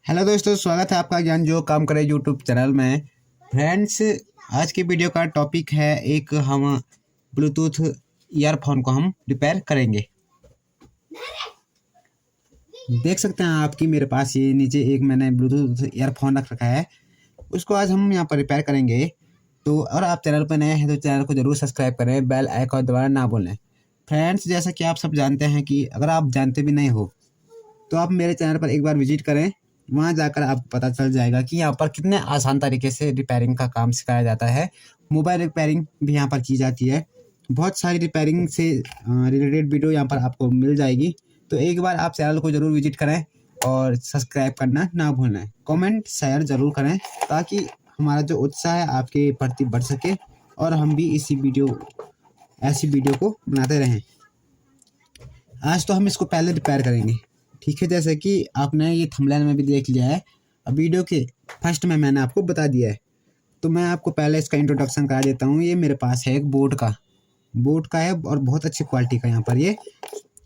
Hello दोस्तों, स्वागत है आपका ज्ञान जो काम करे यूट्यूब चैनल में। फ्रेंड्स, आज की वीडियो का टॉपिक है एक हम ब्लूटूथ ईयरफोन को हम रिपेयर करेंगे। देख सकते हैं आपकी मेरे पास ये नीचे एक मैंने ब्लूटूथ ईयरफोन रख रखा है, उसको आज हम यहाँ पर रिपेयर करेंगे। तो और आप चैनल पर नए हैं तो चैनल को जरूर सब्सक्राइब करें, बेल आइकन दबाना ना भूलें। फ्रेंड्स, जैसा कि आप सब जानते हैं कि अगर आप जानते भी नहीं हो तो आप मेरे चैनल पर एक बार विजिट करें। वहाँ जाकर आपको पता चल जाएगा कि यहाँ पर कितने आसान तरीके से रिपेयरिंग का काम सिखाया जाता है। मोबाइल रिपेयरिंग भी यहाँ पर की जाती है। बहुत सारी रिपेयरिंग से रिलेटेड वीडियो यहाँ पर आपको मिल जाएगी। तो एक बार आप चैनल को ज़रूर विजिट करें और सब्सक्राइब करना ना भूलें। कमेंट शेयर ज़रूर करें ताकि हमारा जो उत्साह है आपके प्रति बढ़ सके और हम भी ऐसी वीडियो को बनाते रहें। आज तो हम इसको पहले रिपेयर करेंगे, ठीक है। जैसे कि आपने ये थंबनेल में भी देख लिया है, अब वीडियो के फर्स्ट में मैंने आपको बता दिया है। तो मैं आपको पहले इसका इंट्रोडक्शन करा देता हूँ। ये मेरे पास है एक बोट का है और बहुत अच्छी क्वालिटी का यहाँ पर ये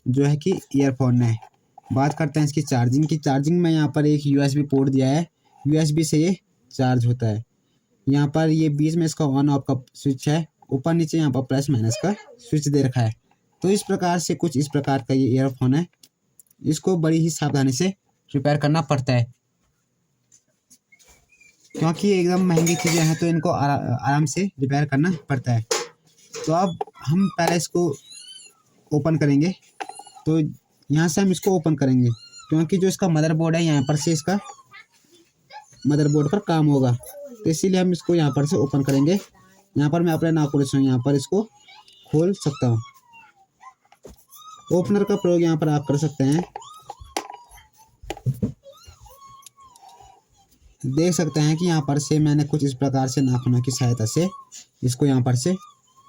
जो है कि ईयरफोन है। बात करते हैं इसकी चार्जिंग की। चार्जिंग में यहाँ पर एक USB पोर्ट दिया है, USB से ये चार्ज होता है। यहाँ पर ये बीच में इसका ऑन ऑफ का स्विच है, ऊपर नीचे यहाँ पर प्लस माइनस का स्विच दे रखा है। तो इस प्रकार से कुछ इस प्रकार का ये ईयरफोन है। इसको बड़ी ही सावधानी से रिपेयर करना पड़ता है क्योंकि ये एकदम महंगी चीज़ें हैं, तो इनको आराम से रिपेयर करना पड़ता है। तो अब हम पहले इसको ओपन करेंगे। तो यहाँ से हम इसको ओपन करेंगे क्योंकि जो इसका मदरबोर्ड है यहाँ पर से इसका मदरबोर्ड पर काम होगा, तो इसीलिए हम इसको यहाँ पर से ओपन करेंगे। यहाँ पर मैं अपने नाखून से यहाँ पर इसको खोल सकता हूँ। ओपनर का प्रयोग यहाँ पर आप कर सकते हैं। देख सकते हैं कि यहाँ पर से मैंने कुछ इस प्रकार से नाखूनों की सहायता से इसको यहाँ पर से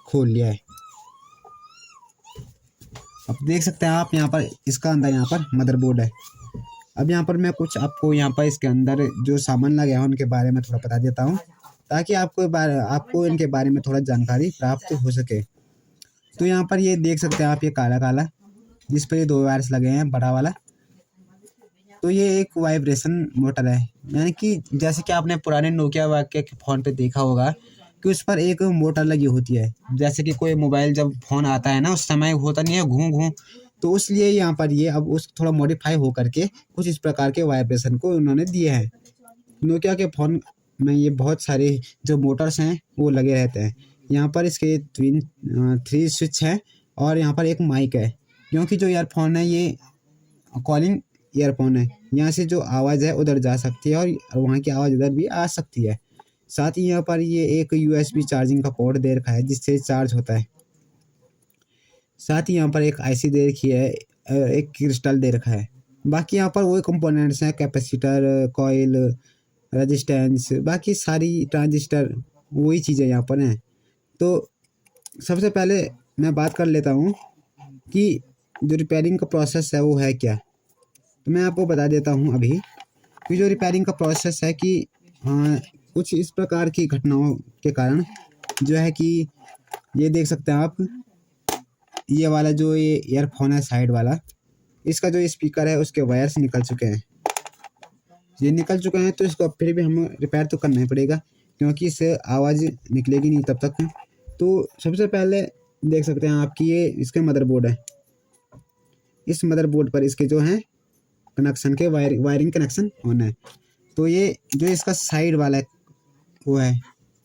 खोल लिया है। अब देख सकते हैं आप यहाँ पर इसका अंदर यहाँ पर मदरबोर्ड है। अब यहाँ पर मैं कुछ आपको यहाँ पर इसके अंदर जो सामान लगे हैं उनके बारे में थोड़ा बता देता हूँ ताकि आपको इनके बारे में थोड़ा जानकारी प्राप्त हो सके। तो यहाँ पर ये देख सकते हैं आप, ये काला काला जिस पर ये 2 वायर्स लगे हैं, बड़ा वाला। तो ये एक वाइब्रेशन मोटर है, यानी कि जैसे कि आपने पुराने नोकिया के फ़ोन पे देखा होगा कि उस पर एक मोटर लगी होती है। जैसे कि कोई मोबाइल जब फ़ोन आता है ना, उस समय होता नहीं है घूं घूं, तो इसलिए यहाँ पर ये अब उस थोड़ा मॉडिफाई हो करके कुछ इस प्रकार के वाइब्रेशन को उन्होंने दिए हैं। नोकिया के फ़ोन में ये बहुत सारे जो मोटर्स हैं वो लगे रहते हैं। यहाँ पर इसके 3 स्विच हैं और यहाँ पर एक माइक है, क्योंकि जो ईयरफोन है ये कॉलिंग ईयरफोन है। यहाँ से जो आवाज़ है उधर जा सकती है और वहाँ की आवाज़ उधर भी आ सकती है। साथ ही यहाँ पर ये एक USB चार्जिंग का पोर्ट दे रखा है जिससे चार्ज होता है। साथ ही यहाँ पर एक IC दे रखी है, एक क्रिस्टल दे रखा है। बाकी यहाँ पर वही कंपोनेंट्स हैं, कैपेसिटर, कॉइल, रेजिस्टेंस, बाकी सारी ट्रांजिस्टर, वही चीज़ें यहाँ पर हैं। तो सबसे पहले मैं बात कर लेता हूँ कि जो रिपेयरिंग का प्रोसेस है वो है क्या। तो मैं आपको बता देता हूँ अभी कि जो रिपेयरिंग का प्रोसेस है कि कुछ इस प्रकार की घटनाओं के कारण जो है कि ये देख सकते हैं आप, ये वाला जो ये ईयरफोन है साइड वाला, इसका जो स्पीकर है उसके वायर्स निकल चुके हैं। ये निकल चुके हैं तो इसको फिर भी हमें रिपेयर तो करना ही पड़ेगा क्योंकि इससे आवाज़ निकलेगी नहीं तब तक। तो सबसे पहले देख सकते हैं आपकी ये इसके मदरबोर्ड है। इस मदरबोर्ड पर इसके जो हैं कनेक्शन के वायरिंग कनेक्शन होना है। तो ये जो इसका साइड वाला है वो है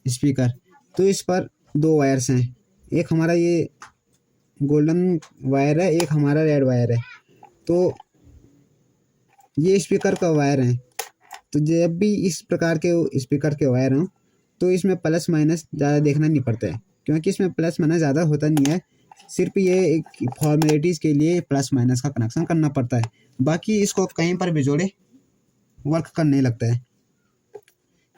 स्पीकर, तो इस पर 2 वायर्स हैं। एक हमारा ये गोल्डन वायर है, एक हमारा रेड वायर है। तो ये स्पीकर का वायर है। तो जब भी इस प्रकार के स्पीकर के वायर हों तो इसमें प्लस माइनस ज़्यादा देखना नहीं पड़ता है, क्योंकि इसमें प्लस माइनस ज़्यादा होता नहीं है। सिर्फ ये एक फॉर्मेलिटीज़ के लिए प्लस माइनस का कनेक्शन करना पड़ता है, बाकी इसको कहीं पर भी जोड़े वर्क करने लगता है।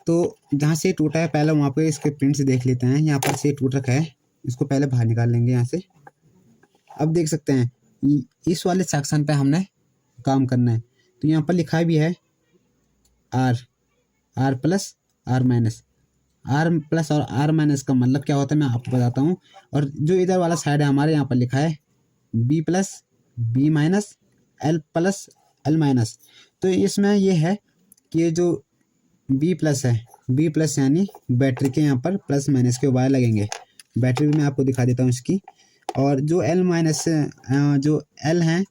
तो जहाँ से टूटा है पहले वहाँ पे इसके प्रिंट्स देख लेते हैं। यहाँ पर से टूट रखा है, इसको पहले बाहर निकाल लेंगे यहाँ से। अब देख सकते हैं इस वाले सेक्शन पे हमने काम करना है। तो यहाँ पर लिखा भी है R plus R minus. R plus और R माइनस का मतलब क्या होता है मैं आपको बताता हूँ। और जो इधर वाला साइड है हमारे, यहाँ पर लिखा है B plus B minus L plus L minus. तो इसमें ये है कि ये जो बी प्लस है, बी प्लस यानी बैटरी के यहाँ पर प्लस माइनस के वायर लगेंगे। बैटरी भी मैं आपको दिखा देता हूँ इसकी। और जो एल माइनस जो एल हैं,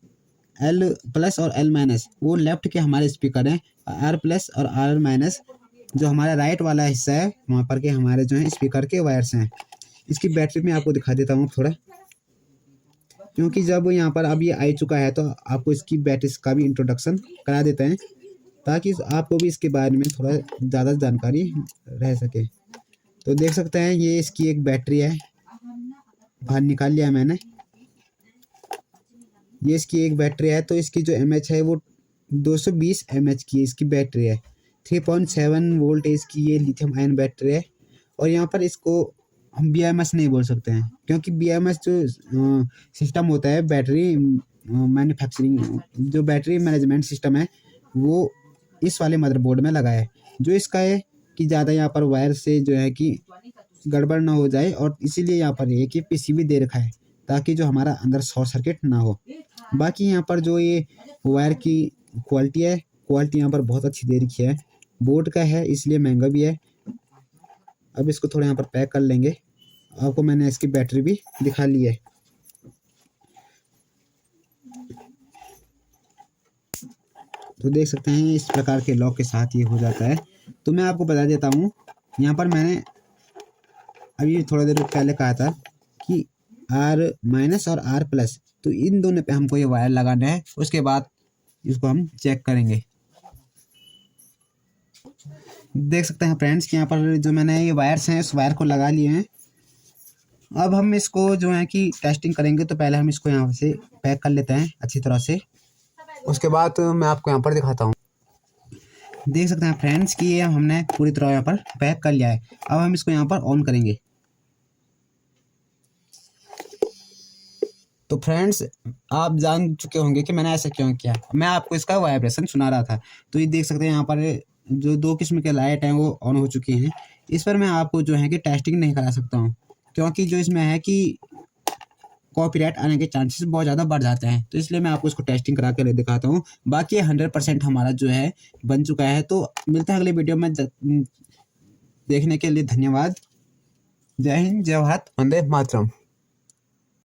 एल प्लस और एल माइनस वो लेफ्ट के हमारे स्पीकर हैं। आर प्लस और आर माइनस जो हमारा राइट वाला हिस्सा है वहाँ पर के हमारे जो है स्पीकर के वायर्स हैं। इसकी बैटरी में आपको दिखा देता हूँ थोड़ा, क्योंकि जब यहाँ पर अब ये आ चुका है तो आपको इसकी बैटरी का भी इंट्रोडक्शन करा देते हैं, ताकि आपको भी इसके बारे में थोड़ा ज़्यादा जानकारी रह सके। तो देख सकते हैं ये इसकी एक बैटरी है, बाहर निकाल लिया मैंने। ये इसकी एक बैटरी है, तो इसकी जो एमएच है वो 220 एमएच की इसकी बैटरी है। 3.7 वोल्ट इसकी ये लिथियम आयन बैटरी है। और यहाँ पर इसको हम BMS नहीं बोल सकते हैं, क्योंकि BMS जो सिस्टम होता है बैटरी मैन्युफैक्चरिंग, जो बैटरी मैनेजमेंट सिस्टम है वो इस वाले मदरबोर्ड में लगा है। जो इसका है कि ज़्यादा यहाँ पर वायर से जो है कि गड़बड़ ना हो जाए, और इसीलिए यहाँ पर एक PCB दे रखा है ताकि जो हमारा अंदर शॉर्ट सर्किट ना हो। बाकी यहाँ पर जो ये वायर की क्वालिटी है, क्वालिटी यहाँ पर बहुत अच्छी दे रखी है। बोट का है इसलिए महंगा भी है। अब इसको थोड़ा यहाँ पर पैक कर लेंगे। आपको मैंने इसकी बैटरी भी दिखा ली है। तो देख सकते हैं इस प्रकार के लॉक के साथ ये हो जाता है। तो मैं आपको बता देता हूँ, यहाँ पर मैंने अभी थोड़ा देर पहले कहा था कि आर माइनस और आर प्लस, तो इन दोनों पे हमको ये वायर लगाना है। उसके बाद इसको हम चेक करेंगे। देख सकते हैं फ्रेंड्स कि यहाँ पर जो मैंने ये वायर्स हैं, इस वायर को लगा लिए हैं। अब हम इसको जो है कि टेस्टिंग करेंगे। तो पहले हम इसको यहाँ से पैक कर लेते हैं अच्छी तरह से, उसके बाद मैं आपको यहाँ पर दिखाता हूँ। देख सकते हैं फ्रेंड्स कि ये हमने पूरी तरह यहाँ पर पैक कर लिया है। अब हम इसको यहाँ पर ऑन करेंगे। तो फ्रेंड्स आप जान चुके होंगे कि मैंने ऐसा क्यों किया। मैं आपको इसका वाइब्रेशन सुना रहा था। तो ये देख सकते हैं यहाँ पर जो 2 किस्म के लाइट हैं वो ऑन हो चुकी हैं। इस पर मैं आपको जो है कि टेस्टिंग नहीं करा सकता हूँ, क्योंकि जो इसमें है कि कॉपीराइट आने के चांसेस बहुत ज़्यादा बढ़ जाते हैं। तो इसलिए मैं आपको इसको टेस्टिंग करा कर दिखाता हूँ। बाकी 100% हमारा जो है बन चुका है। तो मिलता है अगले वीडियो में। देखने के लिए धन्यवाद। जय हिंद, जय भारत, वंदे मातरम।